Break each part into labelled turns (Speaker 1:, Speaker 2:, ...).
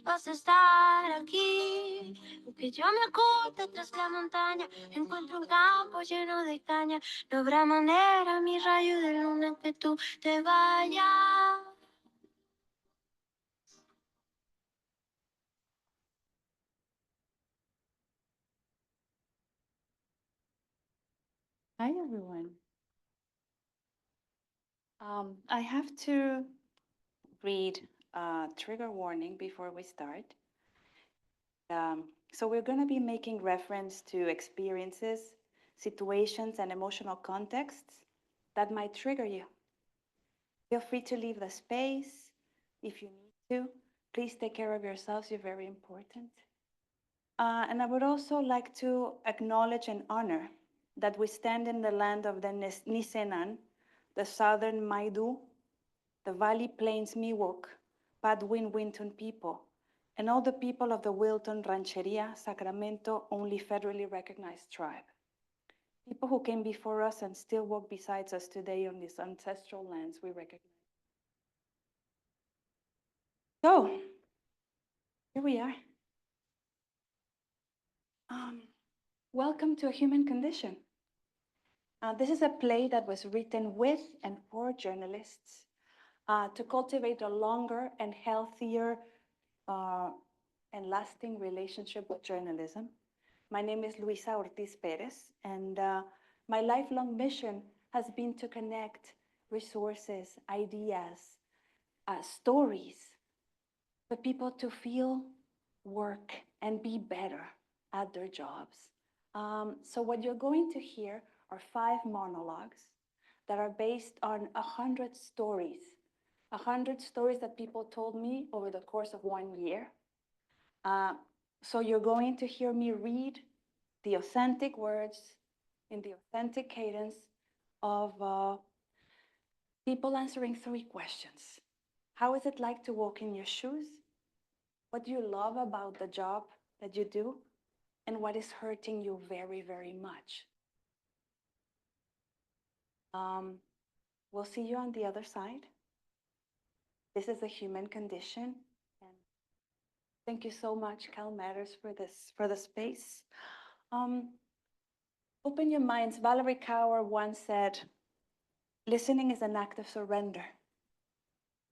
Speaker 1: vas a estar aquí. Porque yo me oculte tras la montaña, encuentro un campo lleno de caña. No habrá manera, mi rayo de luna, que tú te vayas.
Speaker 2: Hi, everyone. I have to read a trigger warning before we start. So we're going to be making reference to experiences, situations, and emotional contexts that might trigger you. Feel free to leave the space if you need to. Please take care of yourselves. You're very important. And I would also like to acknowledge and honor that we stand in the land of the Nisenan, the southern Maidu, the Valley Plains Miwok, Padwin Winton people, and all the people of the Wilton, Rancheria, Sacramento only federally recognized tribe. People who came before us and still walk beside us today on these ancestral lands we recognize. So, here we are. Welcome to A Human Condition. This is a play that was written with and for journalists to cultivate a longer and healthier and lasting relationship with journalism. My name is Luisa Ortiz Pérez, and my lifelong mission has been to connect resources, ideas, stories for people to feel, work, and be better at their jobs. So what you're going to hear are 5 monologues that are based on 100 stories, 100 stories that people told me over the course of 1 year. So you're going to hear me read the authentic words in the authentic cadence of people answering 3 questions. How is it like to walk in your shoes? What do you love about the job that you do? And what is hurting you very, very much? We'll see you on the other side. This is a human condition. And thank you so much, CalMatters, for the space. Open your minds. Valerie Kaur once said, listening is an act of surrender.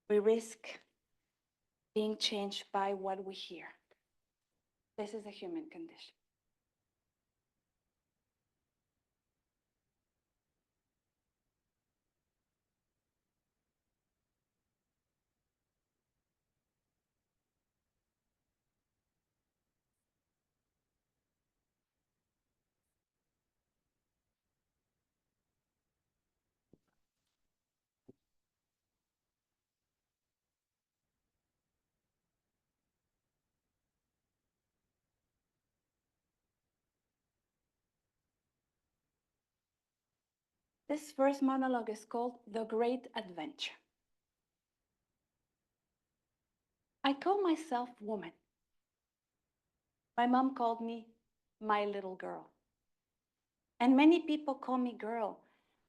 Speaker 2: We risk being changed by what we hear. This is a human condition. This first monologue is called The Great Adventure. I call myself woman. My mom called me my little girl. And many people call me girl.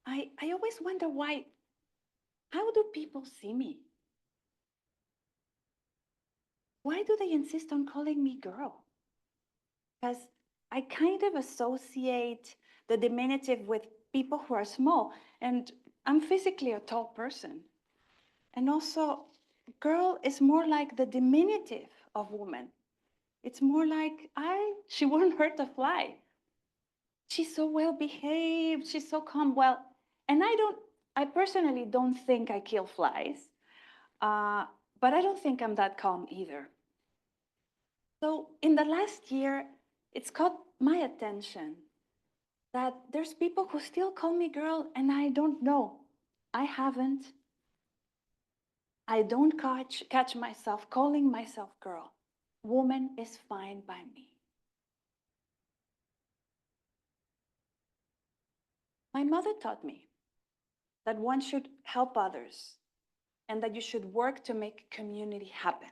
Speaker 2: I always wonder why. How do people see me? Why do they insist on calling me girl? Because I kind of associate the diminutive with people who are small, and I'm physically a tall person. And also, girl is more like the diminutive of woman. It's more like, she wouldn't hurt a fly. She's so well behaved, she's so calm. Well, and I personally don't think I kill flies, but I don't think I'm that calm either. So in the last year, it's caught my attention that there's people who still call me girl, and I don't know. I haven't. I don't catch myself calling myself girl. Woman is fine by me. My mother taught me that one should help others and that you should work to make community happen.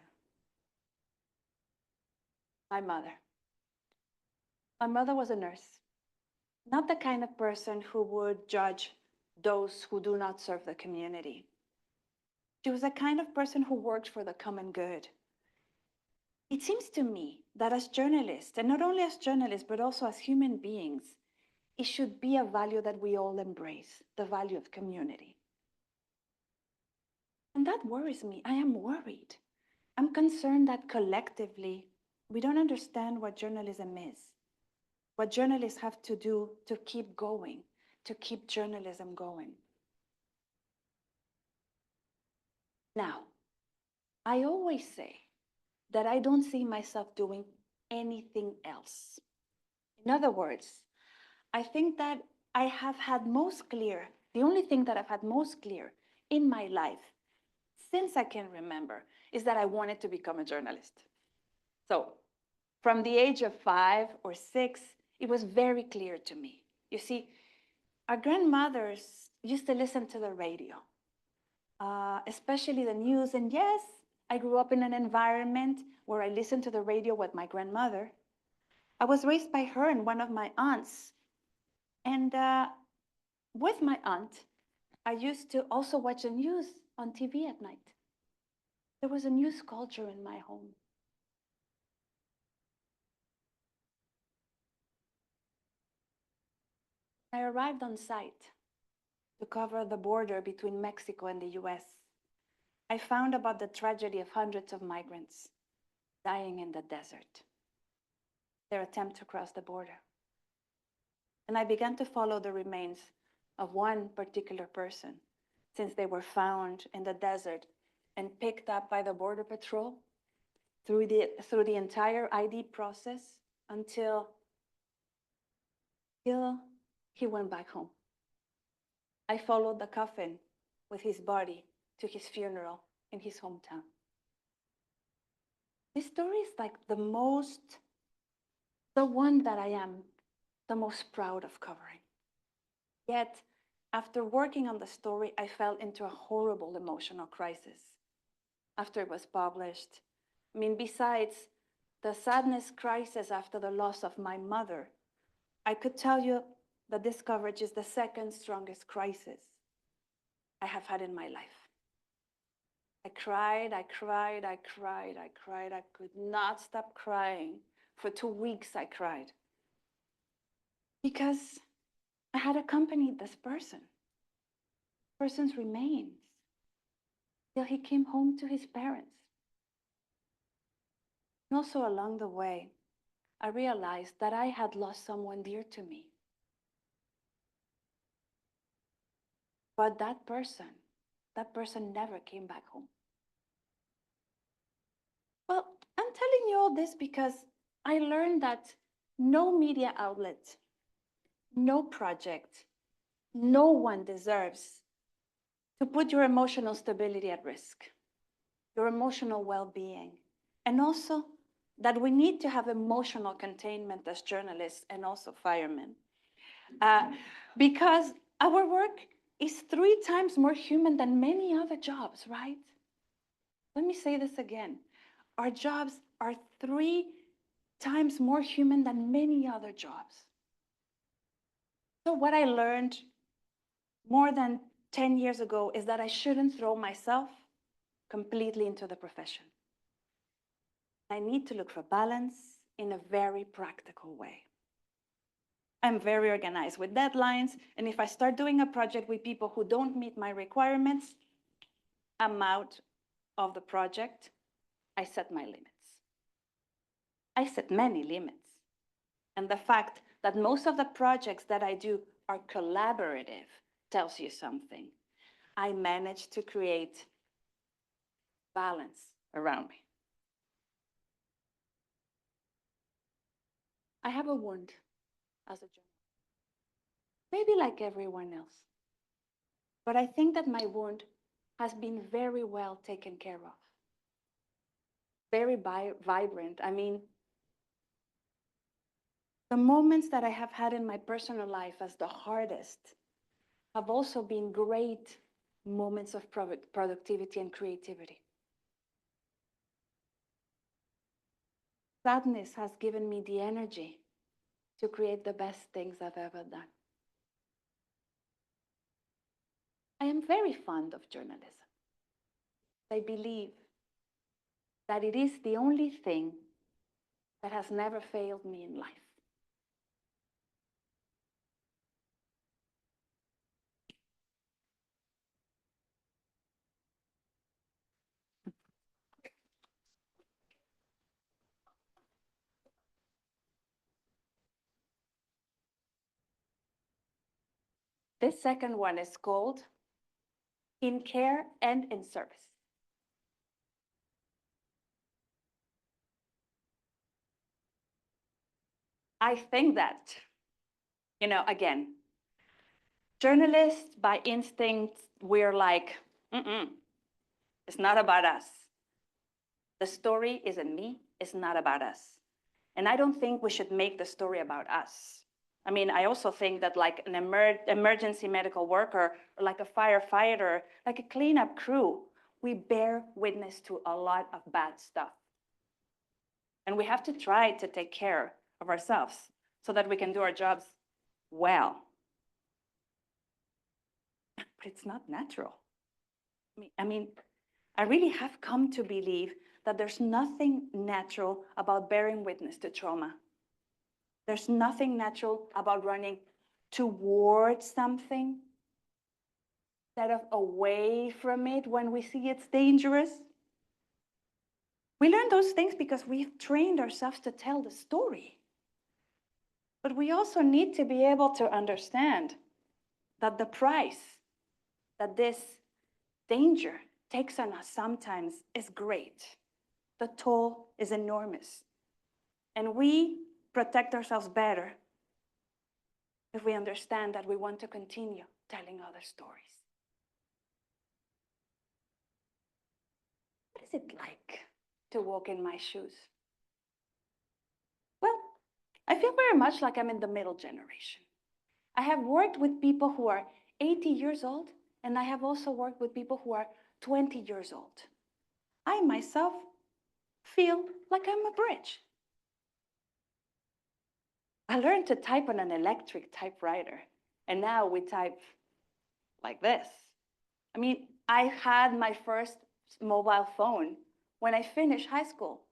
Speaker 2: My mother was a nurse, not the kind of person who would judge those who do not serve the community. She was the kind of person who worked for the common good. It seems to me that as journalists, and not only as journalists, but also as human beings, it should be a value that we all embrace, the value of community. And that worries me. I am worried. I'm concerned that collectively, we don't understand what journalism is, what journalists have to do to keep going, to keep journalism going. Now, I always say that I don't see myself doing anything else. In other words, I think that I have had most clear, the only thing that I've had most clear in my life since I can remember is that I wanted to become a journalist. So from the age of 5 or 6, it was very clear to me. You see, our grandmothers used to listen to the radio, especially the news. And yes, I grew up in an environment where I listened to the radio with my grandmother. I was raised by her and one of my aunts. And with my aunt, I used to also watch the news on TV at night. There was a news culture in my home. I arrived on site to cover the border between Mexico and the US. I found about the tragedy of hundreds of migrants dying in the desert, their attempt to cross the border. And I began to follow the remains of one particular person, since they were found in the desert and picked up by the Border Patrol through the entire ID process until he went back home. I followed the coffin with his body to his funeral in his hometown. This story is like the one that I am the most proud of covering. Yet, after working on the story, I fell into a horrible emotional crisis after it was published. I mean, besides the sadness crisis after the loss of my mother, I could tell you that this coverage is the second strongest crisis I have had in my life. I cried. I could not stop crying. For 2 weeks, I cried. Because I had accompanied this person's remains, till he came home to his parents. And also along the way, I realized that I had lost someone dear to me. But that person never came back home. Well, I'm telling you all this because I learned that no media outlet, no project, no one deserves to put your emotional stability at risk, your emotional well-being, and also that we need to have emotional containment as journalists and also firemen. Because our work is 3 times more human than many other jobs, right? Let me say this again. Our jobs are 3 times more human than many other jobs. So what I learned more than 10 years ago is that I shouldn't throw myself completely into the profession. I need to look for balance in a very practical way. I'm very organized with deadlines, and if I start doing a project with people who don't meet my requirements, I'm out of the project. I set my limits. I set many limits. And the fact that most of the projects that I do are collaborative tells you something. I managed to create balance around me. I have a wound as a journalist, maybe like everyone else. But I think that my wound has been very well taken care of. Very vibrant. I mean, the moments that I have had in my personal life as the hardest have also been great moments of productivity and creativity. Sadness has given me the energy to create the best things I've ever done. I am very fond of journalism. I believe that it is the only thing that has never failed me in life. This second one is called In Care and in Service. I think that, again, journalists by instinct, we're like, it's not about us. The story isn't me, it's not about us. And I don't think we should make the story about us. I mean, I also think that like an emergency medical worker, or like a firefighter, like a cleanup crew, we bear witness to a lot of bad stuff. And we have to try to take care of ourselves so that we can do our jobs well. But it's not natural. I really have come to believe that there's nothing natural about bearing witness to trauma. There's nothing natural about running towards something instead of away from it when we see it's dangerous. We learn those things because we've trained ourselves to tell the story. But we also need to be able to understand that the price that this danger takes on us sometimes is great. The toll is enormous. And we protect ourselves better if we understand that we want to continue telling other stories. What is it like to walk in my shoes? Well, I feel very much like I'm in the middle generation. I have worked with people who are 80 years old, and I have also worked with people who are 20 years old. I myself feel like I'm a bridge. I learned to type on an electric typewriter, and now we type like this. I mean, I had my first mobile phone when I finished high school.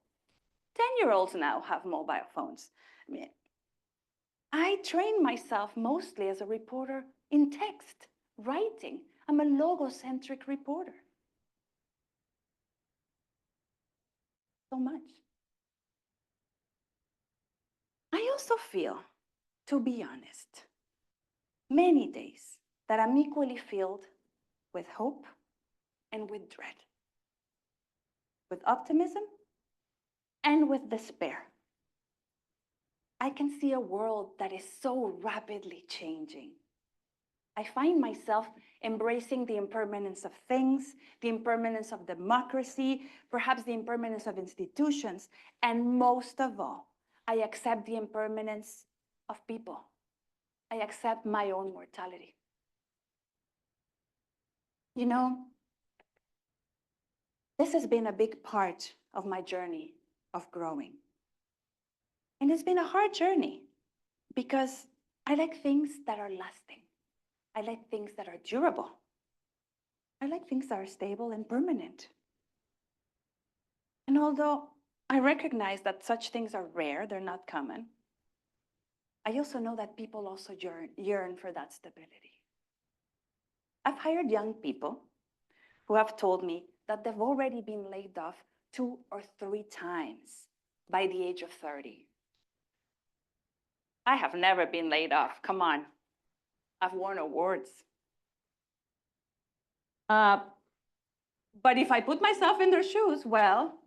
Speaker 2: 10-year-olds now have mobile phones. I trained myself mostly as a reporter in text, writing. I'm a logocentric reporter. So much. I also feel, to be honest, many days that I'm equally filled with hope and with dread, with optimism and with despair. I can see a world that is so rapidly changing. I find myself embracing the impermanence of things, the impermanence of democracy, perhaps the impermanence of institutions, and most of all, I accept the impermanence of people. I accept my own mortality. You know, this has been a big part of my journey of growing. And it's been a hard journey because I like things that are lasting. I like things that are durable. I like things that are stable and permanent. And although I recognize that such things are rare, they're not common, I also know that people also yearn for that stability. I've hired young people who have told me that they've already been laid off 2 or 3 times by the age of 30. I have never been laid off, come on. I've won awards. But if I put myself in their shoes, well,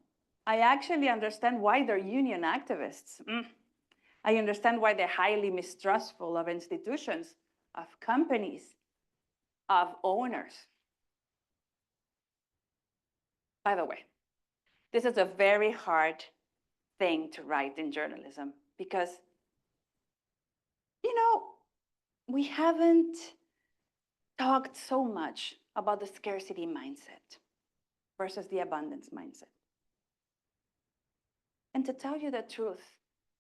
Speaker 2: I actually understand why they're union activists. I understand why they're highly mistrustful of institutions, of companies, of owners. By the way, this is a very hard thing to write in journalism because, we haven't talked so much about the scarcity mindset versus the abundance mindset. And to tell you the truth,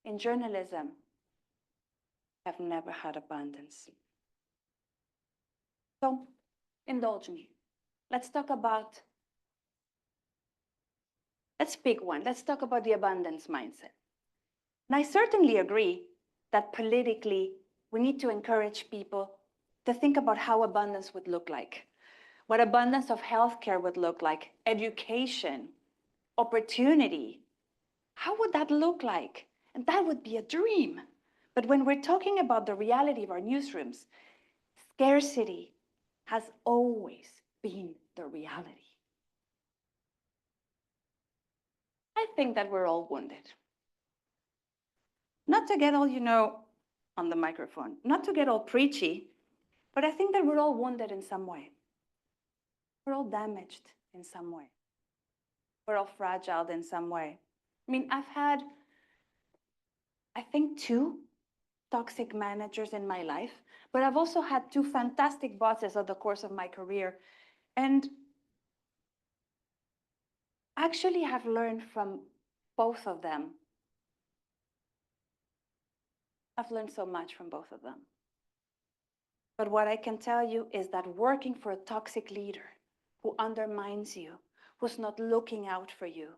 Speaker 2: in journalism, I've never had abundance. So, indulge me. Let's pick one. Let's talk about the abundance mindset. And I certainly agree that politically, we need to encourage people to think about how abundance would look like, what abundance of healthcare would look like, education, opportunity. How would that look like? And that would be a dream. But when we're talking about the reality of our newsrooms, scarcity has always been the reality. I think that we're all wounded. Not to get all, on the microphone, not to get all preachy, but I think that we're all wounded in some way. We're all damaged in some way. We're all fragile in some way. I mean, I've had, I think, 2 toxic managers in my life, but I've also had 2 fantastic bosses over the course of my career. And actually have learned from both of them. I've learned so much from both of them. But what I can tell you is that working for a toxic leader who undermines you, who's not looking out for you,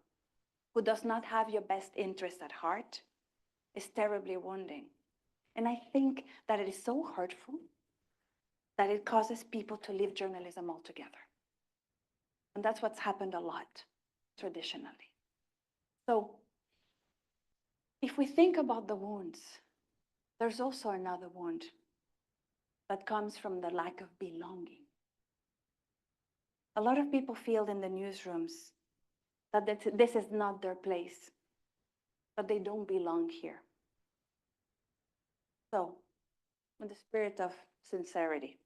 Speaker 2: who does not have your best interest at heart, is terribly wounding. And I think that it is so hurtful that it causes people to leave journalism altogether. And that's what's happened a lot traditionally. So if we think about the wounds, there's also another wound that comes from the lack of belonging. A lot of people feel in the newsrooms that this is not their place, that they don't belong here. So, in the spirit of sincerity,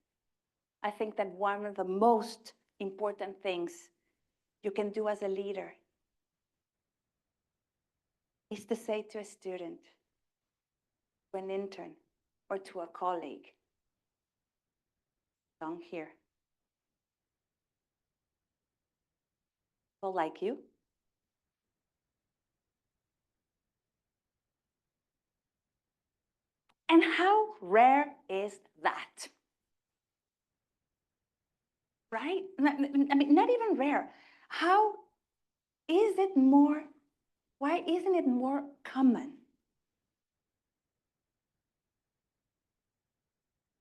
Speaker 2: I think that one of the most important things you can do as a leader is to say to a student, to an intern, or to a colleague, belong here. People like you. And how rare is that? Right? I mean, not even rare. How is it more, why isn't it more common?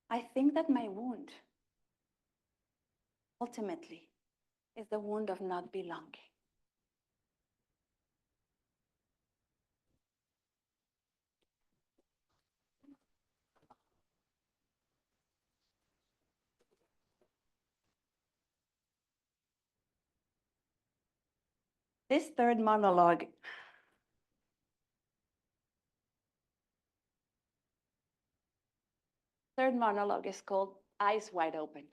Speaker 2: I think that my wound, ultimately, is the wound of not belonging. This third monologue is called Eyes Wide Open.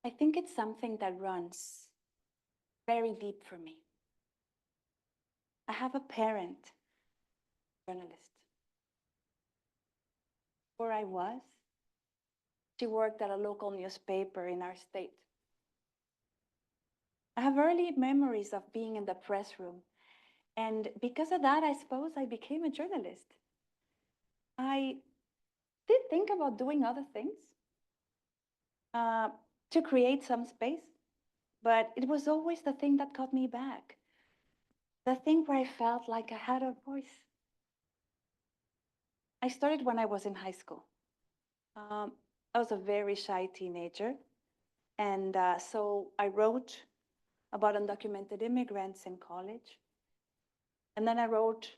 Speaker 2: I think it's something that runs very deep for me. I have a parent, journalist. Where I was, she worked at a local newspaper in our state. I have early memories of being in the press room. And because of that, I suppose I became a journalist. I did think about doing other things to create some space, but it was always the thing that got me back. The thing where I felt like I had a voice. I started when I was in high school. I was a very shy teenager. And so I wrote about undocumented immigrants in college. And then I wrote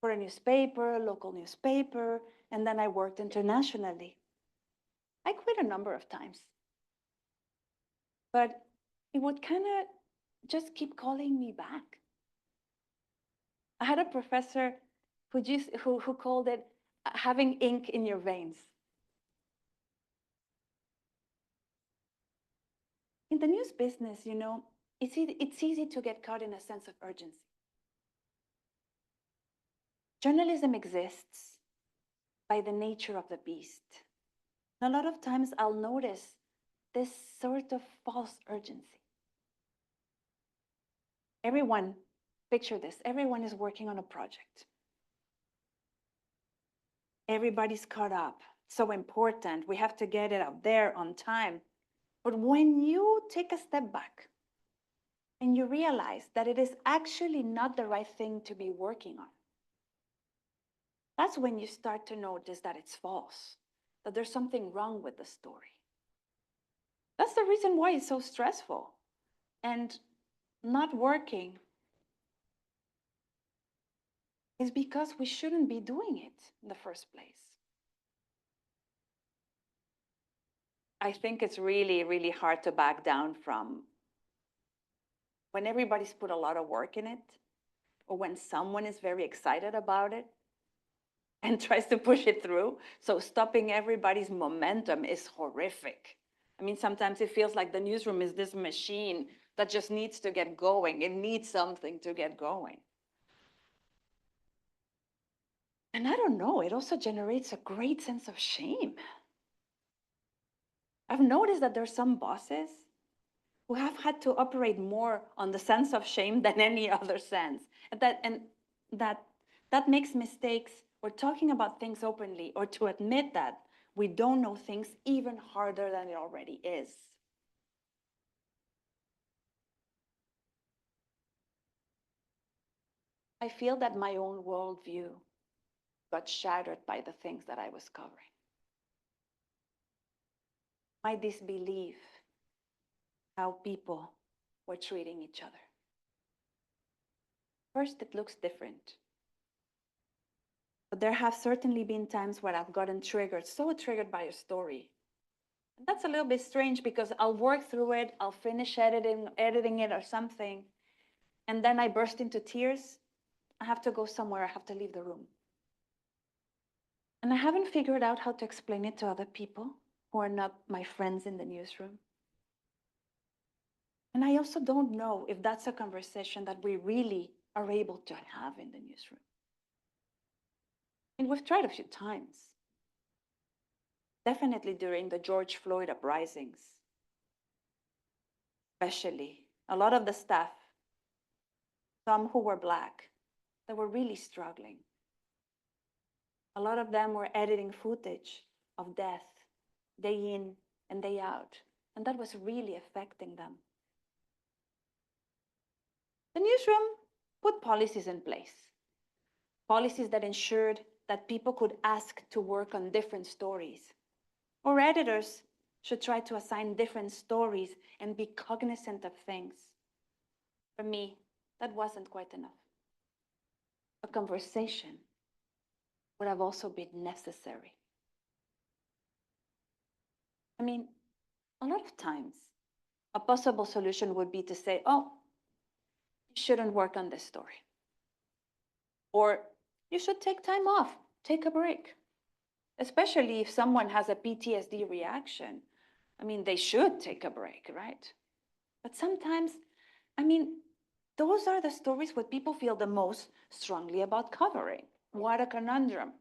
Speaker 2: for a newspaper, a local newspaper, and then I worked internationally. I quit a number of times. But it would kind of just keep calling me back. I had a professor who called it having ink in your veins. In the news business, it's easy to get caught in a sense of urgency. Journalism exists by the nature of the beast. And a lot of times I'll notice this sort of false urgency. Everyone, picture this, everyone is working on a project. Everybody's caught up. so important. We have to get it out there on time. But when you take a step back and you realize that it is actually not the right thing to be working on, that's when you start to notice that it's false, that there's something wrong with the story. That's the reason why it's so stressful and not working is because we shouldn't be doing it in the first place. I think it's really, really hard to back down from when everybody's put a lot of work in it, or when someone is very excited about it and tries to push it through. So stopping everybody's momentum is horrific. I mean, sometimes it feels like the newsroom is this machine that just needs to get going. It needs something to get going. And I don't know, it also generates a great sense of shame. I've noticed that there's some bosses who have had to operate more on the sense of shame than any other sense. And that makes mistakes or talking about things openly or to admit that we don't know things even harder than it already is. I feel that my own worldview got shattered by the things that I was covering. My disbelief how people were treating each other. First, it looks different. But there have certainly been times where I've gotten triggered, so triggered by a story. And that's a little bit strange because I'll work through it, I'll finish editing it or something, and then I burst into tears. I have to go somewhere, I have to leave the room. And I haven't figured out how to explain it to other people who are not my friends in the newsroom. And I also don't know if that's a conversation that we really are able to have in the newsroom. And we've tried a few times. Definitely during the George Floyd uprisings. Especially, a lot of the staff, some who were Black, they were really struggling. A lot of them were editing footage of death, day in and day out, and that was really affecting them. The newsroom put policies in place, policies that ensured that people could ask to work on different stories. Or editors should try to assign different stories and be cognizant of things. For me, that wasn't quite enough. A conversation would have also been necessary. I mean, a lot of times, a possible solution would be to say, oh, you shouldn't work on this story. Or you should take time off, take a break. Especially if someone has a PTSD reaction. I mean, they should take a break, right? But sometimes, I mean, those are the stories what people feel the most strongly about covering. What a conundrum.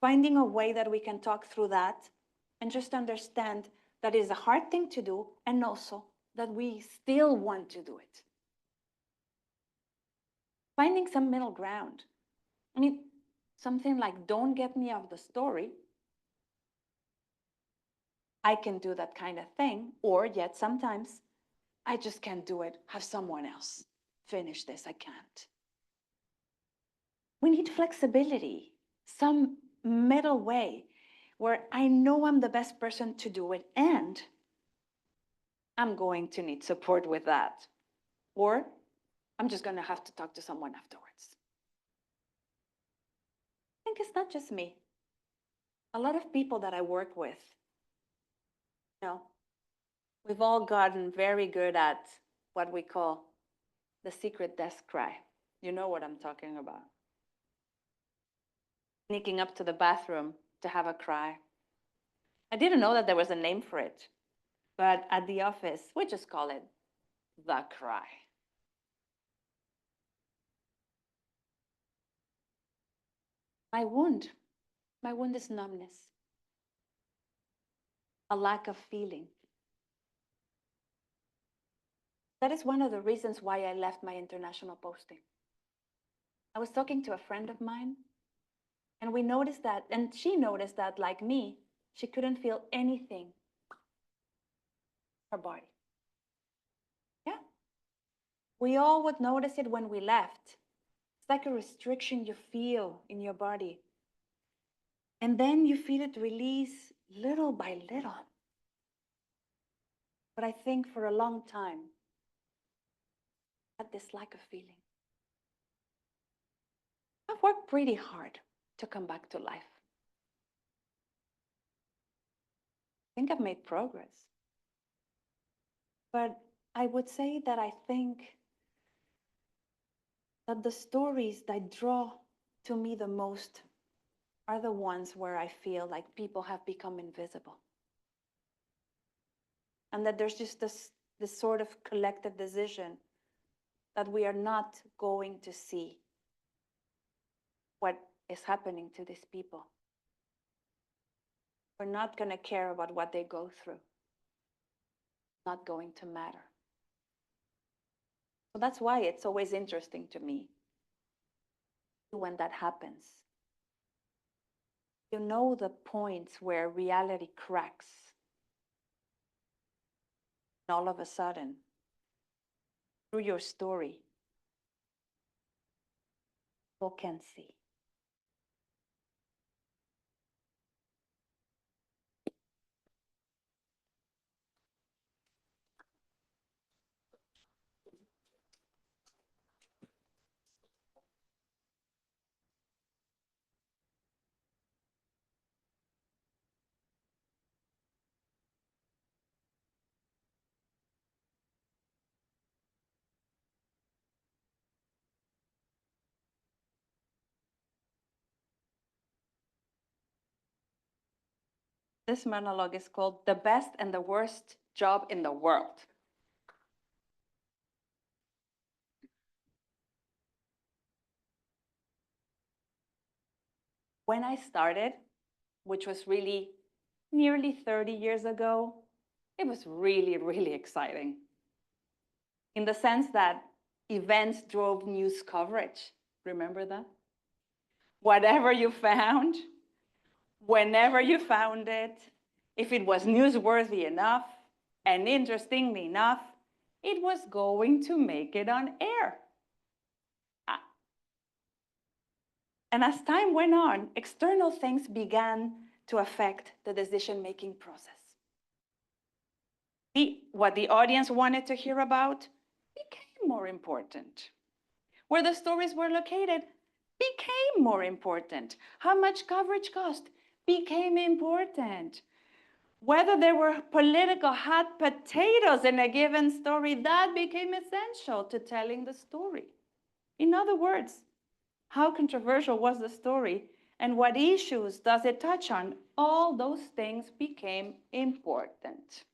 Speaker 2: Finding a way that we can talk through that and just understand that it is a hard thing to do and also that we still want to do it. Finding some middle ground. I mean, something like don't get me off the story. I can do that kind of thing, or yet sometimes I just can't do it. Have someone else finish this. I can't. We need flexibility, some middle way where I know I'm the best person to do it and I'm going to need support with that. Or I'm just going to have to talk to someone afterwards. I think it's not just me. A lot of people that I work with, you know, we've all gotten very good at what we call the secret desk cry. You know what I'm talking about. Sneaking up to the bathroom to have a cry. I didn't know that there was a name for it, but at the office, we just call it the cry. My wound is numbness, a lack of feeling. That is one of the reasons why I left my international posting. I was talking to a friend of mine, And we noticed that, and she noticed that, like me, she couldn't feel anything in her body. Yeah. We all would notice it when we left. It's like a restriction you feel in your body. And then you feel it release little by little. But I think for a long time, I had this lack of feeling. I've worked pretty hard to come back to life. I think I've made progress. But I would say that I think that the stories that draw to me the most are the ones where I feel like people have become invisible. And that there's just this sort of collective decision that we are not going to see what is happening to these people. We're not going to care about what they go through. It's not going to matter. So that's why it's always interesting to me when that happens. You know the points where reality cracks. And all of a sudden, through your story, people can see. This monologue is called The Best and the Worst Job in the World. When I started, which was really nearly 30 years ago, it was really, really exciting. In the sense that events drove news coverage. Remember that? Whatever you found, whenever you found it, if it was newsworthy enough and interestingly enough, it was going to make it on air. And as time went on, external things began to affect the decision-making process. What the audience wanted to hear about became more important. Where the stories were located became more important. How much coverage cost became important. Whether there were political hot potatoes in a given story, that became essential to telling the story. In other words, how controversial was the story and what issues does it touch on? All those things became important.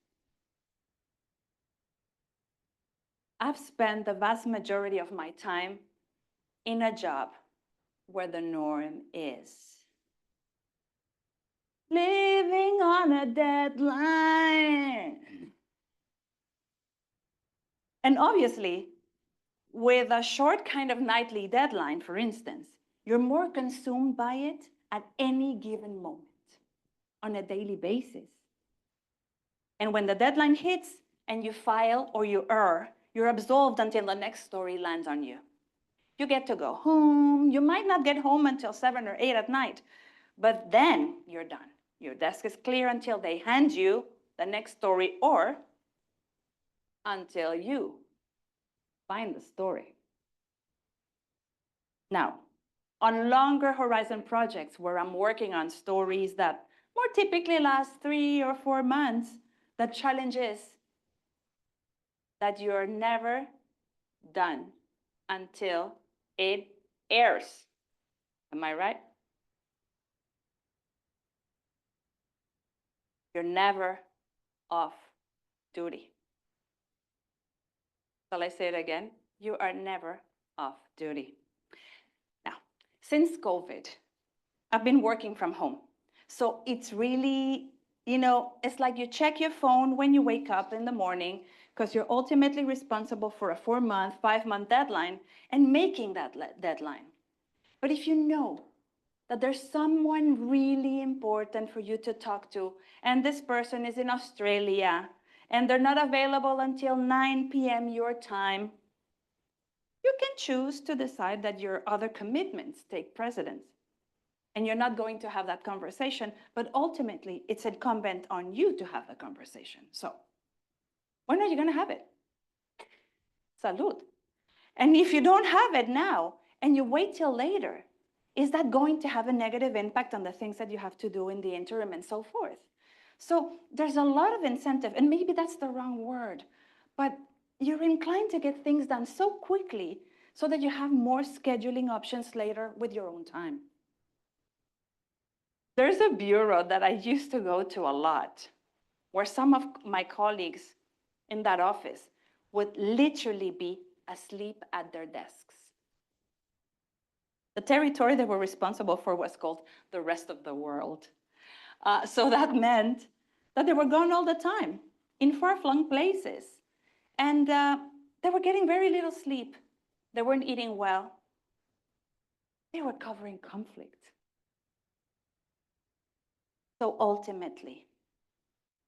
Speaker 2: I've spent the vast majority of my time in a job where the norm is living on a deadline. And obviously, with a short kind of nightly deadline, for instance, you're more consumed by it at any given moment on a daily basis. And when the deadline hits and you file or you err, you're absolved until the next story lands on you. You get to go home. You might not get home until 7 or 8 at night, but then you're done. Your desk is clear until they hand you the next story or until you find the story. Now, on longer horizon projects where I'm working on stories that more typically last 3 or 4 months, the challenge is that you're never done until it airs. Am I right? You're never off duty. Shall I say it again? You are never off duty. Now, since COVID, I've been working from home. So it's really, it's like you check your phone when you wake up in the morning because you're ultimately responsible for a 4-month, 5-month deadline and making that deadline. But if you know that there's someone really important for you to talk to, and this person is in Australia, and they're not available until 9 p.m. your time, you can choose to decide that your other commitments take precedence. And you're not going to have that conversation, but ultimately it's incumbent on you to have the conversation. So when are you going to have it? Salud. And if you don't have it now and you wait till later, is that going to have a negative impact on the things that you have to do in the interim and so forth? So there's a lot of incentive, and maybe that's the wrong word, but you're inclined to get things done so quickly so that you have more scheduling options later with your own time. There's a bureau that I used to go to a lot, where some of my colleagues in that office would literally be asleep at their desks. The territory they were responsible for was called the rest of the world. So that meant that they were gone all the time in far-flung places. And they were getting very little sleep. They weren't eating well. They were covering conflict. So ultimately,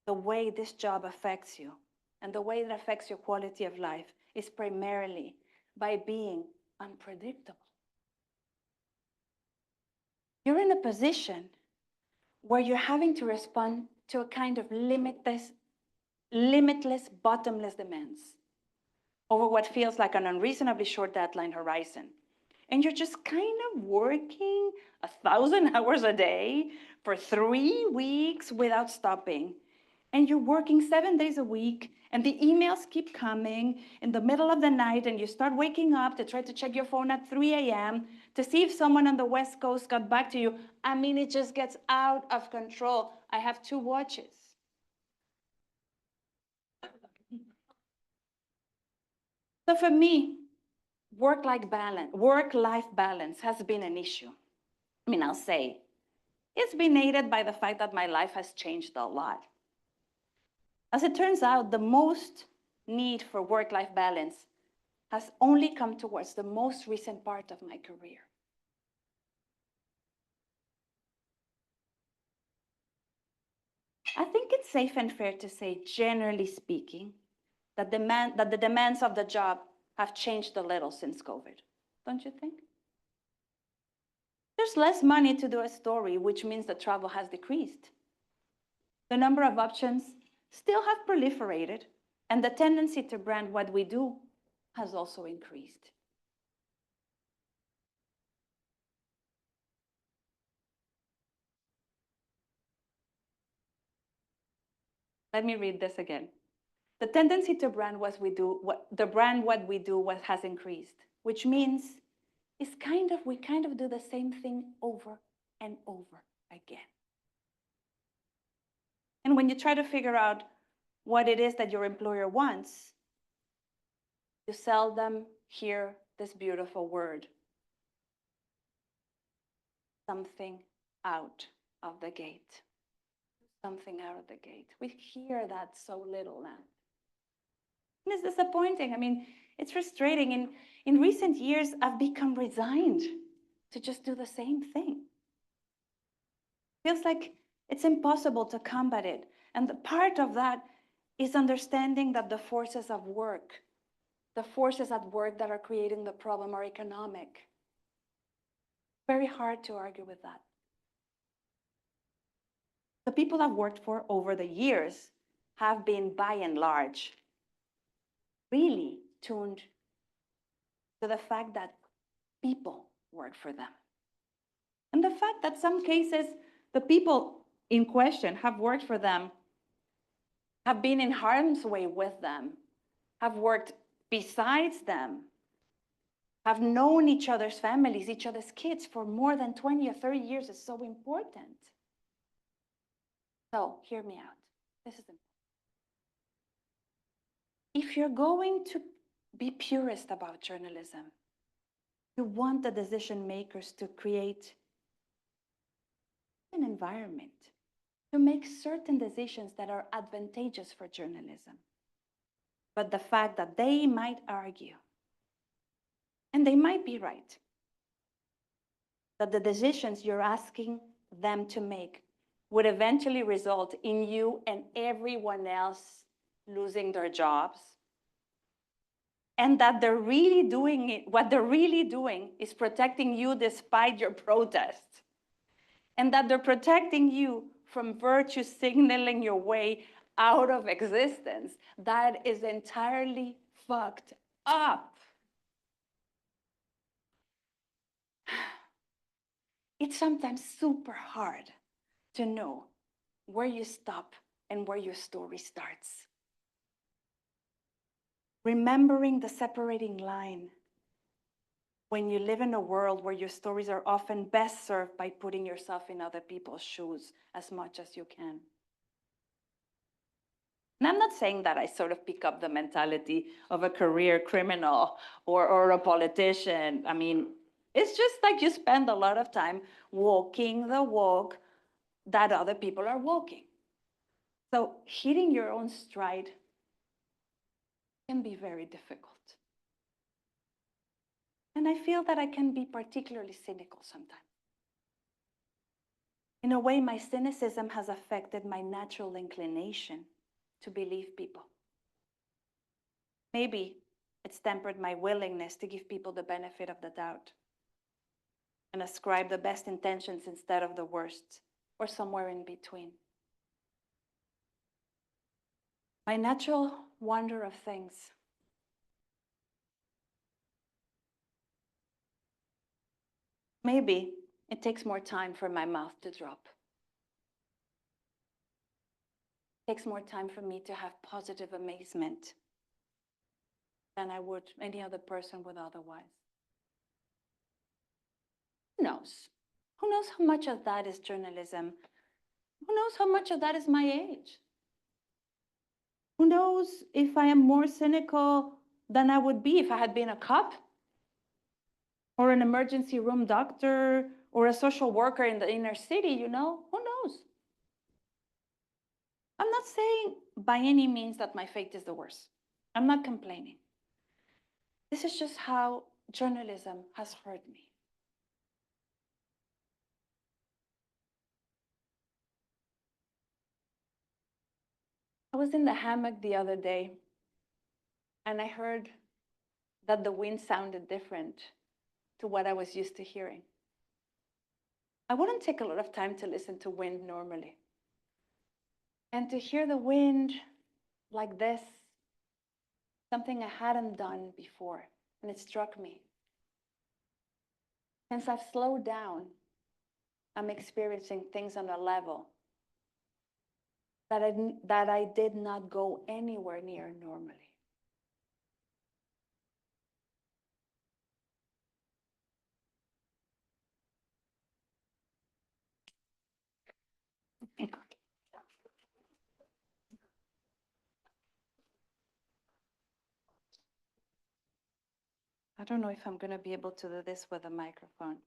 Speaker 2: the way this job affects you and the way it affects your quality of life is primarily by being unpredictable. You're in a position where you're having to respond to a kind of limitless, bottomless demands over what feels like an unreasonably short deadline horizon. And you're just kind of working 1,000 hours a day for 3 weeks without stopping. And you're working 7 days a week, and the emails keep coming in the middle of the night, and you start waking up to try to check your phone at 3 a.m. to see if someone on the West Coast got back to you. I mean, it just gets out of control. I have 2 watches. So for me, work-life balance has been an issue. I mean, I'll say, it's been aided by the fact that my life has changed a lot. As it turns out, the most need for work-life balance has only come towards the most recent part of my career. I think it's safe and fair to say, generally speaking, that the demands of the job have changed a little since COVID. Don't you think? There's less money to do a story, which means that travel has decreased. The number of options still have proliferated, and the tendency to brand what we do has also increased. Let me read this again. The tendency to brand what we do has increased, which means we kind of do the same thing over and over again. And when you try to figure out what it is that your employer wants, you seldom hear this beautiful word: something out of the gate. Something out of the gate. We hear that so little now. And it's disappointing. I mean, it's frustrating. In recent years, I've become resigned to just do the same thing. It feels like it's impossible to combat it. And the part of that is understanding that the forces at work that are creating the problem are economic. Very hard to argue with that. The people I've worked for over the years have been, by and large, really tuned to the fact that people work for them. And the fact that some cases, the people in question have worked for them, have been in harm's way with them, have worked besides them, have known each other's families, each other's kids for more than 20 or 30 years is so important. So hear me out. This is important. If you're going to be purist about journalism, you want the decision makers to create an environment to make certain decisions that are advantageous for journalism. But the fact that they might argue, and they might be right, that the decisions you're asking them to make would eventually result in you and everyone else losing their jobs, and that they're really doing it, what they're really doing is protecting you despite your protests, and that they're protecting you from virtue signaling your way out of existence, that is entirely fucked up. It's sometimes super hard to know where you stop and where your story starts. Remembering the separating line when you live in a world where your stories are often best served by putting yourself in other people's shoes as much as you can. And I'm not saying that I sort of pick up the mentality of a career criminal or a politician. I mean, it's just like you spend a lot of time walking the walk that other people are walking. So hitting your own stride can be very difficult. And I feel that I can be particularly cynical sometimes. In a way, my cynicism has affected my natural inclination to believe people. Maybe it's tempered my willingness to give people the benefit of the doubt and ascribe the best intentions instead of the worst, or somewhere in between. My natural wonder of things. Maybe it takes more time for my mouth to drop. It takes more time for me to have positive amazement than I would any other person would otherwise. Who knows? Who knows how much of that is journalism? Who knows how much of that is my age? Who knows if I am more cynical than I would be if I had been a cop or an emergency room doctor or a social worker in the inner city, you know? Who knows? I'm not saying by any means that my fate is the worst. I'm not complaining. This is just how journalism has hurt me. I was in the hammock the other day and I heard that the wind sounded different to what I was used to hearing. I wouldn't take a lot of time to listen to wind normally. And to hear the wind like this, something I hadn't done before, and it struck me. Since I've slowed down, I'm experiencing things on a level that I did not go anywhere near normally. I don't know if I'm going to be able to do this with a microphone.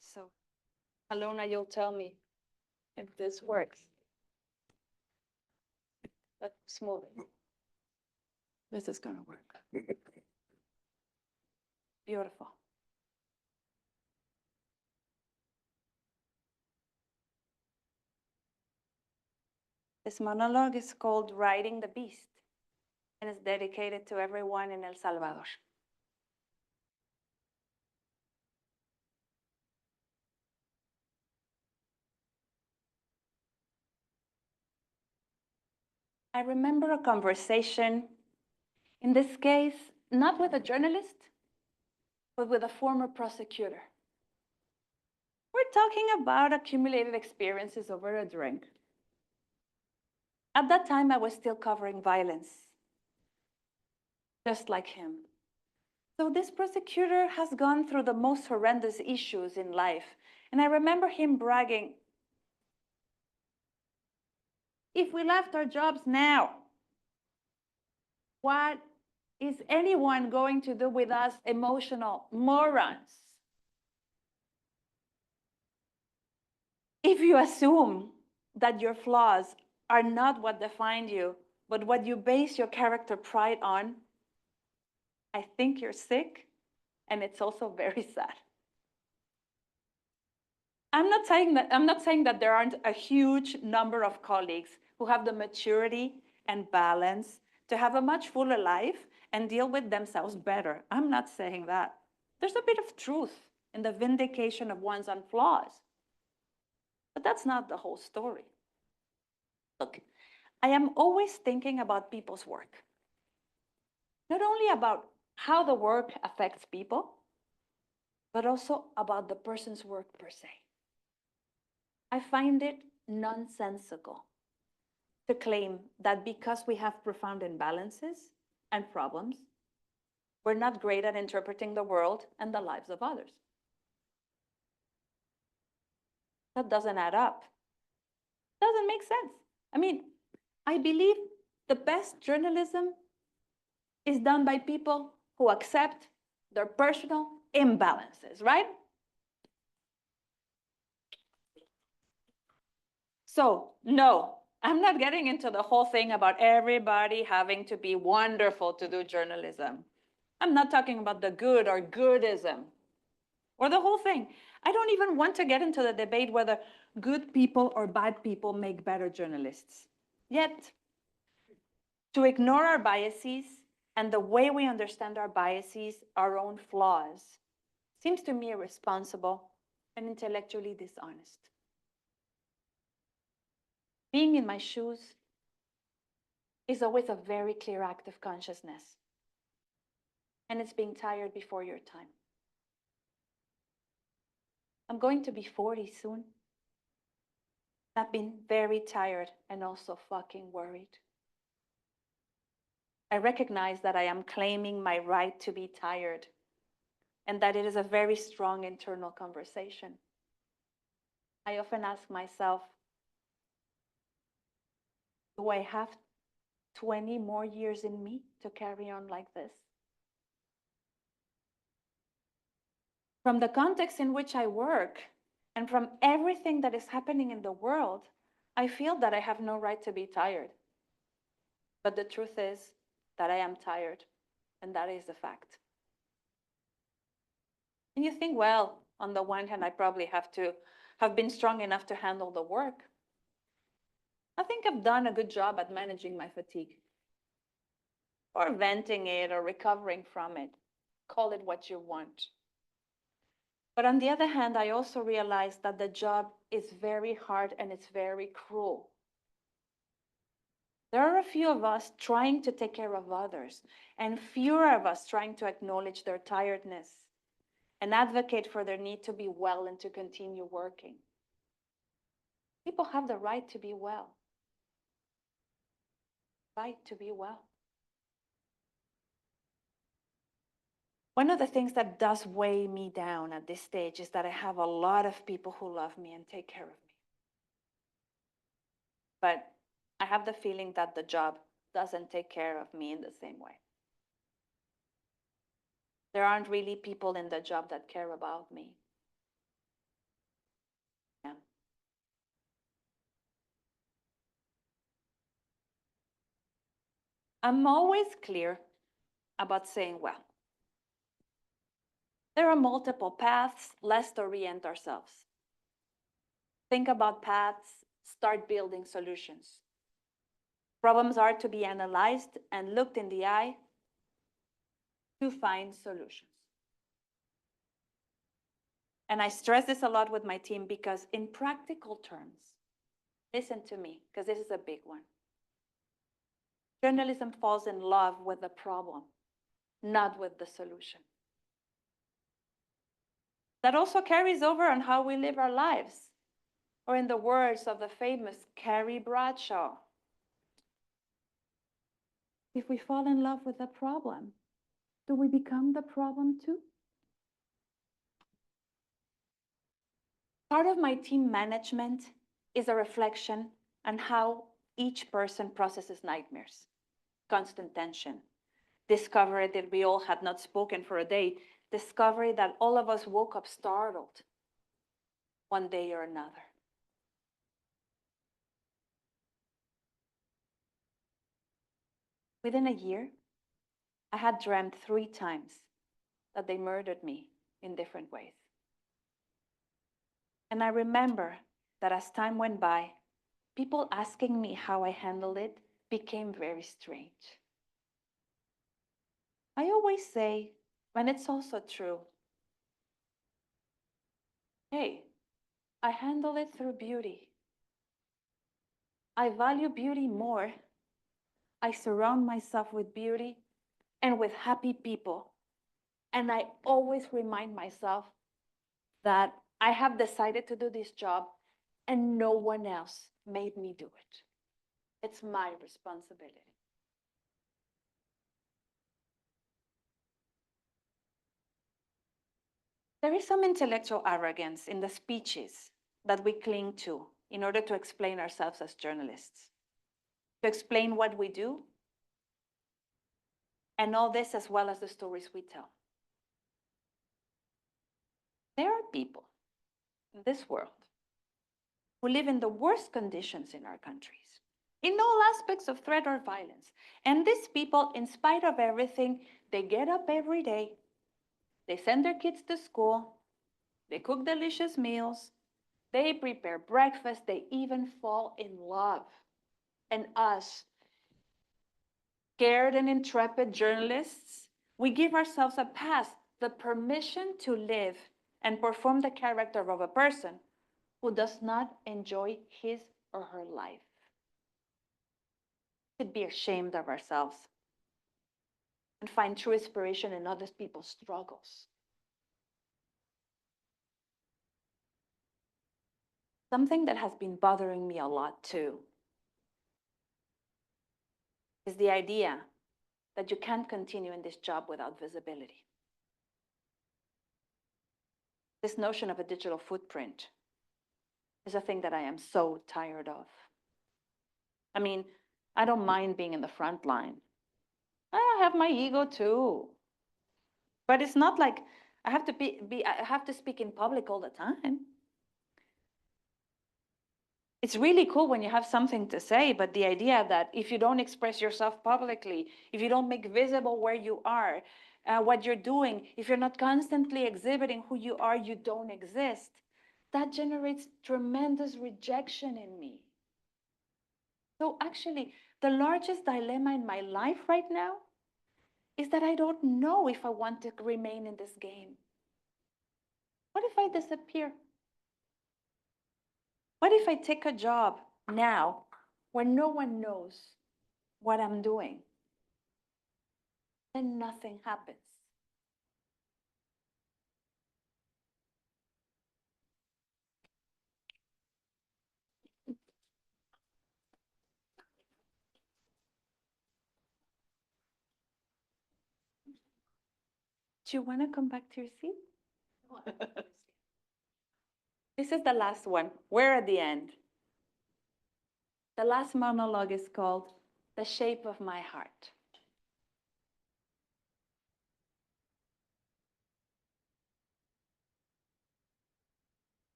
Speaker 2: So, Alona, you'll tell me if this works. But smoothly. This is going to work. Beautiful. This monologue is called Riding the Beast, and it's dedicated to everyone in El Salvador. I remember a conversation, in this case, not with a journalist, but with a former prosecutor. We're talking about accumulated experiences over a drink. At that time, I was still covering violence, just like him. So this prosecutor has gone through the most horrendous issues in life. And I remember him bragging, if we left our jobs now, what is anyone going to do with us emotional morons? If you assume that your flaws are not what define you, but what you base your character pride on, I think you're sick, and it's also very sad. I'm not saying that there aren't a huge number of colleagues who have the maturity and balance to have a much fuller life and deal with themselves better. I'm not saying that. There's a bit of truth in the vindication of one's own flaws. But that's not the whole story. Look, I am always thinking about people's work. Not only about how the work affects people, but also about the person's work per se. I find it nonsensical to claim that because we have profound imbalances and problems, we're not great at interpreting the world and the lives of others. That doesn't add up. Doesn't make sense. I mean, I believe the best journalism is done by people who accept their personal imbalances, right? So, no, I'm not getting into the whole thing about everybody having to be wonderful to do journalism. I'm not talking about the good or goodism or the whole thing. I don't even want to get into the debate whether good people or bad people make better journalists. Yet, to ignore our biases and the way we understand our biases, our own flaws, seems to me irresponsible and intellectually dishonest. Being in my shoes is always a very clear act of consciousness. And it's being tired before your time. I'm going to be 40 soon. I've been very tired and also fucking worried. I recognize that I am claiming my right to be tired and that it is a very strong internal conversation. I often ask myself, do I have 20 more years in me to carry on like this? From the context in which I work and from everything that is happening in the world, I feel that I have no right to be tired. But the truth is that I am tired, and that is the fact. And you think, well, on the one hand, I probably have been strong enough to handle the work. I think I've done a good job at managing my fatigue, or venting it, or recovering from it. Call it what you want. But on the other hand, I also realize that the job is very hard and it's very cruel. There are a few of us trying to take care of others, and fewer of us trying to acknowledge their tiredness and advocate for their need to be well and to continue working. People have the right to be well. Right to be well. One of the things that does weigh me down at this stage is that I have a lot of people who love me and take care of me. But I have the feeling that the job doesn't take care of me in the same way. There aren't really people in the job that care about me. Yeah. I'm always clear about saying, well, there are multiple paths. Let's orient ourselves. Think about paths, start building solutions. Problems are to be analyzed and looked in the eye to find solutions. And I stress this a lot with my team because in practical terms, listen to me, because this is a big one. Journalism falls in love with the problem, not with the solution. That also carries over on how we live our lives, or in the words of the famous Carrie Bradshaw, if we fall in love with the problem, do we become the problem too? Part of my team management is a reflection on how each person processes nightmares, constant tension, discovery that we all had not spoken for a day, discovery that all of us woke up startled one day or another. Within a year, I had dreamt 3 times that they murdered me in different ways. And I remember that as time went by, people asking me how I handled it became very strange. I always say, and it's also true, hey, I handle it through beauty. I value beauty more. I surround myself with beauty and with happy people. And I always remind myself that I have decided to do this job and no one else made me do it. It's my responsibility. There is some intellectual arrogance in the speeches that we cling to in order to explain ourselves as journalists, to explain what we do, and all this as well as the stories we tell. There are people in this world who live in the worst conditions in our countries, in all aspects of threat or violence. And these people, in spite of everything, they get up every day, they send their kids to school, they cook delicious meals, they prepare breakfast, they even fall in love. And us, scared and intrepid journalists, we give ourselves a pass, the permission to live and perform the character of a person who does not enjoy his or her life. We should be ashamed of ourselves and find true inspiration in other people's struggles. Something that has been bothering me a lot too is the idea that you can't continue in this job without visibility. This notion of a digital footprint is a thing that I am so tired of. I mean, I don't mind being in the front line. I have my ego too. But it's not like I have to I have to speak in public all the time. It's really cool when you have something to say, but the idea that if you don't express yourself publicly, if you don't make visible where you are, what you're doing, if you're not constantly exhibiting who you are, you don't exist. That generates tremendous rejection in me. So actually, the largest dilemma in my life right now is that I don't know if I want to remain in this game. What if I disappear? What if I take a job now where no one knows what I'm doing? Then nothing happens. Do you want to come back to your seat? This is the last one. We're at the end. The last monologue is called The Shape of My Heart.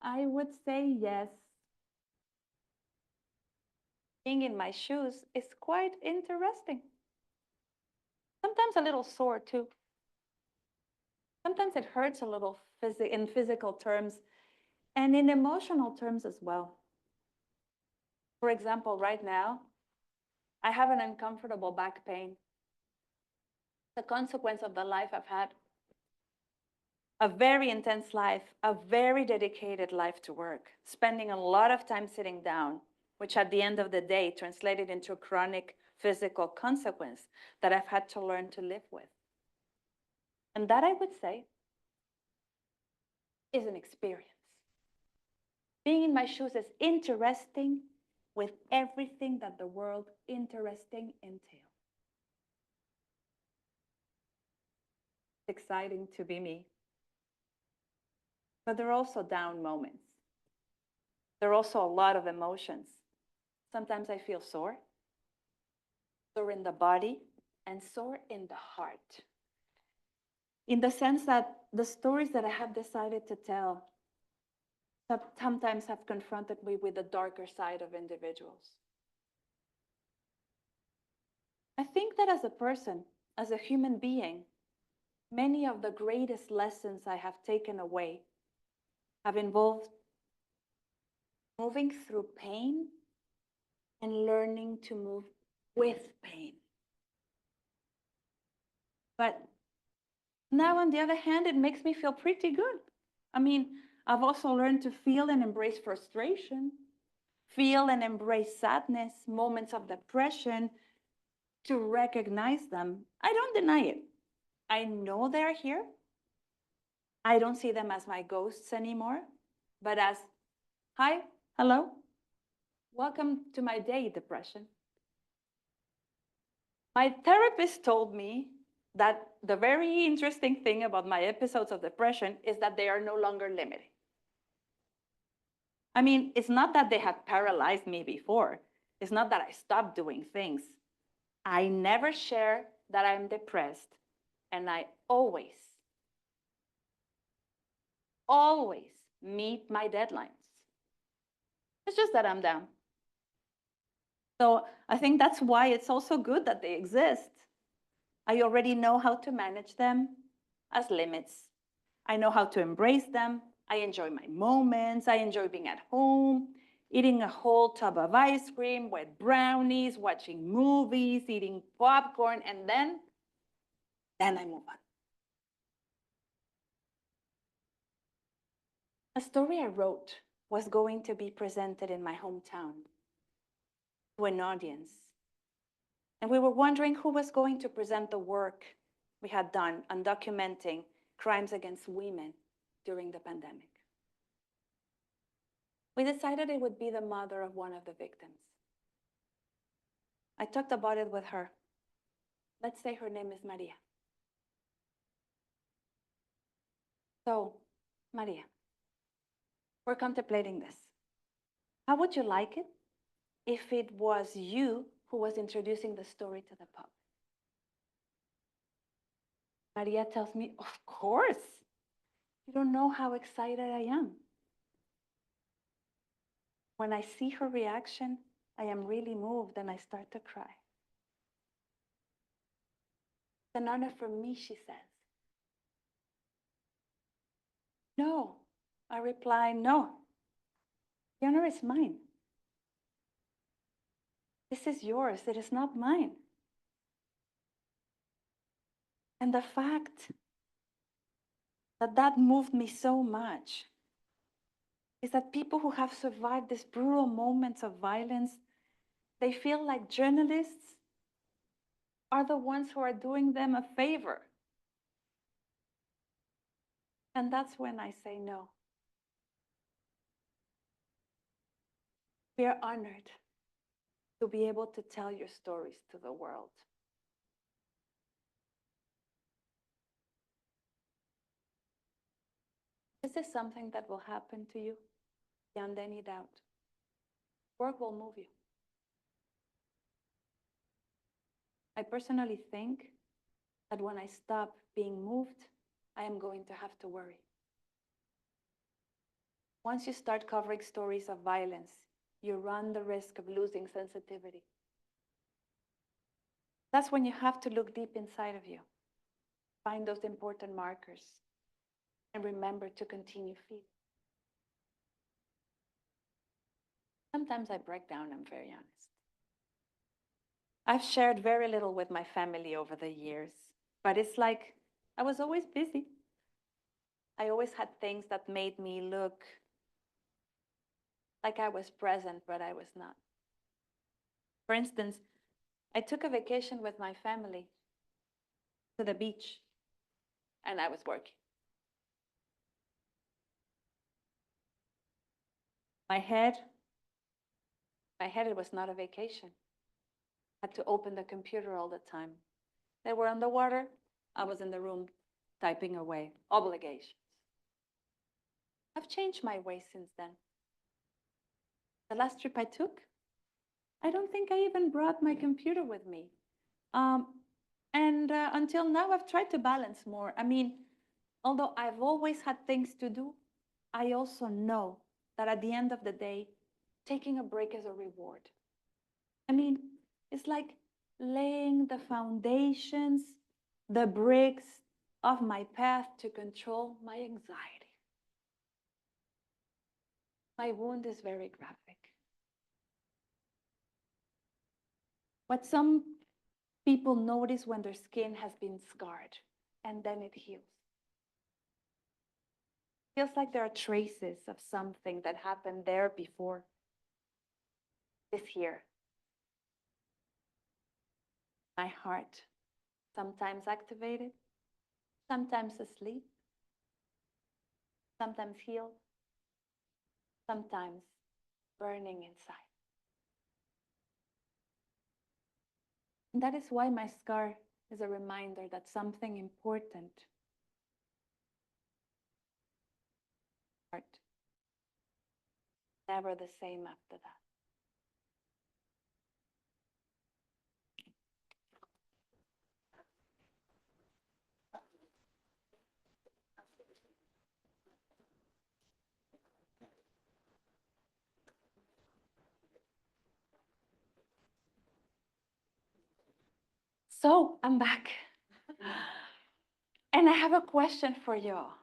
Speaker 2: I would say yes. Being in my shoes is quite interesting. Sometimes a little sore too. Sometimes it hurts a little in physical terms and in emotional terms as well. For example, right now, I have an uncomfortable back pain. The consequence of the life I've had. A very intense life, a very dedicated life to work, spending a lot of time sitting down, which at the end of the day translated into a chronic physical consequence that I've had to learn to live with. And that, I would say, is an experience. Being in my shoes is interesting with everything that the world interesting entails. It's exciting to be me. But there are also down moments. There are also a lot of emotions. Sometimes I feel sore in the body, and sore in the heart. In the sense that the stories that I have decided to tell sometimes have confronted me with the darker side of individuals. I think that as a person, as a human being, many of the greatest lessons I have taken away have involved moving through pain and learning to move with pain. But now, on the other hand, it makes me feel pretty good. I mean, I've also learned to feel and embrace frustration, feel and embrace sadness, moments of depression, to recognize them. I don't deny it. I know they're here. I don't see them as my ghosts anymore, but as, hi, hello, welcome to my day, depression. My therapist told me that the very interesting thing about my episodes of depression is that they are no longer limiting. I mean, it's not that they had paralyzed me before. It's not that I stopped doing things. I never share that I'm depressed, and I always meet my deadlines. It's just that I'm down. So I think that's why it's also good that they exist. I already know how to manage them as limits. I know how to embrace them. I enjoy my moments. I enjoy being at home, eating a whole tub of ice cream, wet brownies, watching movies, eating popcorn, and then I move on. A story I wrote was going to be presented in my hometown to an audience. And we were wondering who was going to present the work we had done on documenting crimes against women during the pandemic. We decided it would be the mother of one of the victims. I talked about it with her. Let's say her name is Maria. So, Maria, we're contemplating this. How would you like it if it was you who was introducing the story to the public? Maria tells me, of course. You don't know how excited I am. When I see her reaction, I am really moved and I start to cry. It's an honor for me, she says. No, I reply, no. The honor is mine. This is yours, it is not mine. And the fact that moved me so much is that people who have survived these brutal moments of violence, they feel like journalists are the ones who are doing them a favor. And that's when I say no. We are honored to be able to tell your stories to the world. This is something that will happen to you beyond any doubt. Work will move you. I personally think that when I stop being moved, I am going to have to worry. Once you start covering stories of violence, you run the risk of losing sensitivity. That's when you have to look deep inside of you, find those important markers, and remember to continue feeding. Sometimes I break down, I'm very honest. I've shared very little with my family over the years, but it's like I was always busy. I always had things that made me look like I was present, but I was not. For instance, I took a vacation with my family to the beach, and I was working. My head, it was not a vacation. I had to open the computer all the time. They were on the water, I was in the room typing away, obligations. I've changed my ways since then. The last trip I took, I don't think I even brought my computer with me. Until now, I've tried to balance more. I mean, although I've always had things to do, I also know that at the end of the day, taking a break is a reward. I mean, it's like laying the foundations, the bricks of my path to control my anxiety. My wound is very graphic. What some people notice when their skin has been scarred and then it heals. Feels like there are traces of something that happened there before. This here. My heart, sometimes activated, sometimes asleep, sometimes healed, sometimes burning inside. And that is why my scar is a reminder that something important heart never the same after that. So I'm back. And I have a question for y'all.